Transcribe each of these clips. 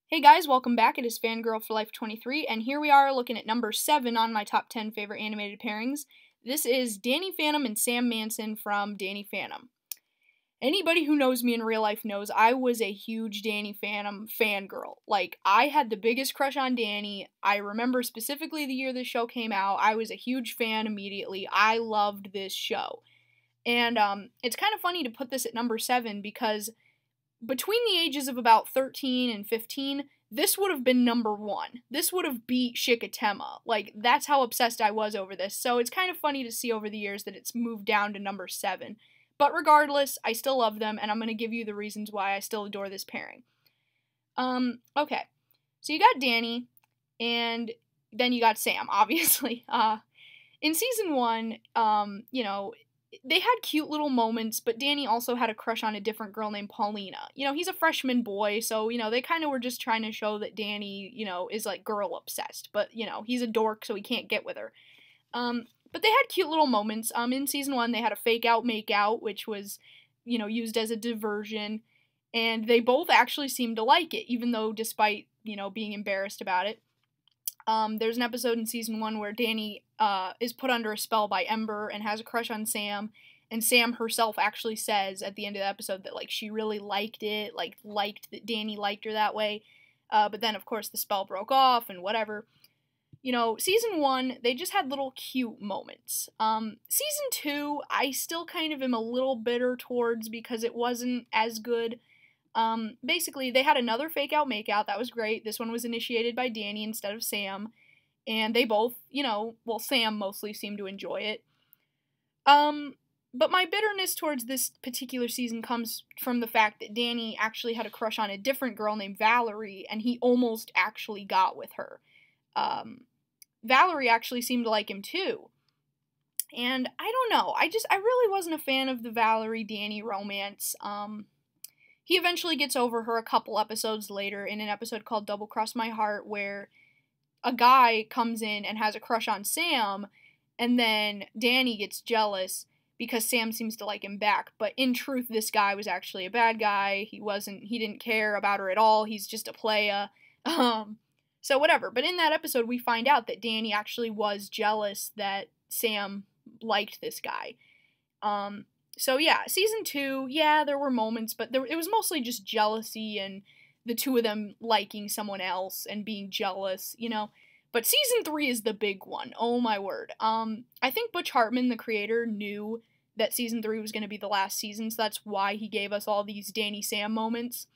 Hey guys, welcome back. It is Fangirl for Life 23, and here we are looking at number 7 on my top 10 favorite animated pairings. This is Danny Phantom and Sam Manson from Danny Phantom. Anybody who knows me in real life knows I was a huge Danny Phantom fangirl. Like, I had the biggest crush on Danny. I remember specifically the year this show came out. I was a huge fan immediately. I loved this show. And it's kind of funny to put this at number 7 because between the ages of about 13 and 15, this would have been number 1. This would have beat Shikatema. Like, that's how obsessed I was over this. So it's kind of funny to see over the years that it's moved down to number 7. But regardless, I still love them, and I'm going to give you the reasons why I still adore this pairing. Okay. So you got Danny, and then you got Sam, obviously. In season 1, they had cute little moments, but Danny also had a crush on a different girl named Paulina. He's a freshman boy, so, they kind of were just trying to show that Danny, is, like, girl-obsessed. But, he's a dork, so he can't get with her. But they had cute little moments. In season 1, they had a fake-out, make-out, which was, used as a diversion. And they both actually seemed to like it, even though despite, being embarrassed about it. There's an episode in season 1 where Danny is put under a spell by Ember and has a crush on Sam, and Sam herself actually says at the end of the episode that, like, she really liked it, liked that Danny liked her that way, but then, of course, the spell broke off and whatever. Season 1, they just had little cute moments. Season 2, I still kind of am a little bitter towards because it wasn't as good. Basically, they had another fake-out, make-out. That was great. This one was initiated by Danny instead of Sam. And they both, Sam mostly seemed to enjoy it. But my bitterness towards this particular season comes from the fact that Danny actually had a crush on a different girl named Valerie, and he almost actually got with her. Valerie actually seemed to like him too. And I don't know. I really wasn't a fan of the Valerie-Danny romance. He eventually gets over her a couple episodes later in an episode called Double Cross My Heart, where a guy comes in and has a crush on Sam, and then Danny gets jealous because Sam seems to like him back. But in truth, this guy was actually a bad guy. He didn't care about her at all. He's just a playa. So whatever. But in that episode, we find out that Danny actually was jealous that Sam liked this guy. So yeah, season 2, yeah, there were moments, but it was mostly just jealousy and the two of them liking someone else and being jealous, But season 3 is the big one. Oh my word. I think Butch Hartman, the creator, knew that season 3 was going to be the last season, so that's why he gave us all these Danny Sam moments.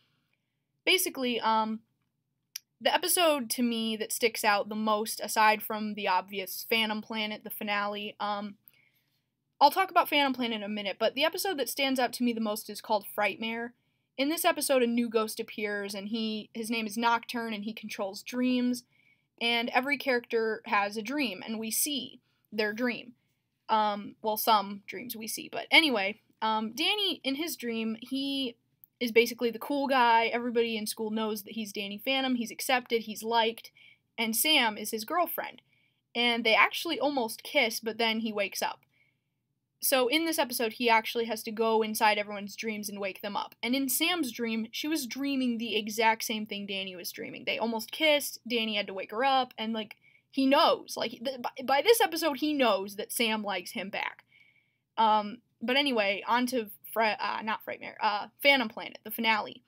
Basically, the episode to me that sticks out the most, aside from the obvious Phantom Planet, the finale, I'll talk about Phantom Planet in a minute, but the episode that stands out to me the most is called Frightmare. In this episode, a new ghost appears, and his name is Nocturne, and he controls dreams, and every character has a dream, and we see their dream. Some dreams we see, but anyway, Danny, in his dream, he is basically the cool guy. Everybody in school knows that he's Danny Phantom, he's accepted, he's liked, and Sam is his girlfriend. And they actually almost kiss, but then he wakes up. So in this episode, he actually has to go inside everyone's dreams and wake them up. And in Sam's dream, she was dreaming the exact same thing Danny was dreaming. They almost kissed, Danny had to wake her up, and, he knows. By this episode, he knows that Sam likes him back. But anyway, on to Phantom Planet, the finale.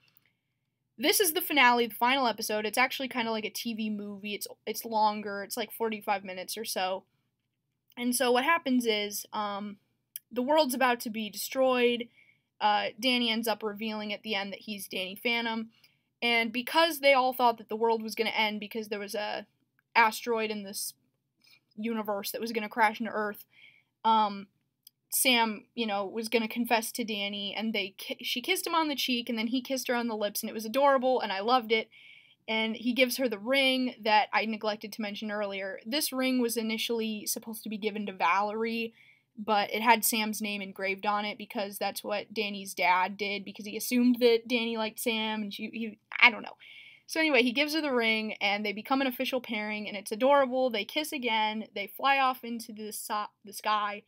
This is the finale, the final episode. It's actually kind of like a TV movie. It's longer. It's like 45 minutes or so. And so what happens is, the world's about to be destroyed. Danny ends up revealing at the end that he's Danny Phantom. And because they all thought that the world was going to end because there was a asteroid in this universe that was going to crash into Earth, Sam, was going to confess to Danny, and she kissed him on the cheek, and then he kissed her on the lips, and it was adorable, and I loved it. And he gives her the ring that I neglected to mention earlier. This ring was initially supposed to be given to Valerie, but it had Sam's name engraved on it because that's what Danny's dad did, because he assumed that Danny liked Sam, and I don't know. So anyway, he gives her the ring, and they become an official pairing, and it's adorable. They kiss again, they fly off into the sky,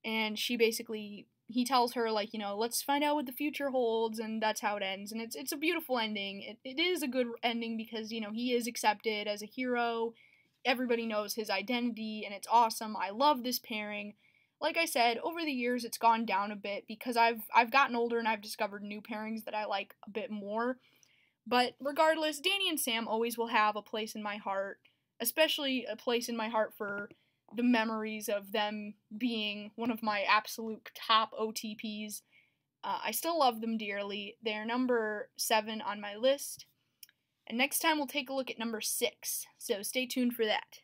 and she basically, he tells her, like, let's find out what the future holds, and that's how it ends. And it's a beautiful ending. It is a good ending because, he is accepted as a hero. Everybody knows his identity, and it's awesome. I love this pairing. Like I said, over the years it's gone down a bit because I've gotten older and I've discovered new pairings that I like a bit more. But regardless, Danny and Sam always will have a place in my heart, especially a place in my heart for the memories of them being one of my absolute top OTPs. I still love them dearly. They're number 7 on my list. And next time we'll take a look at number 6. So stay tuned for that.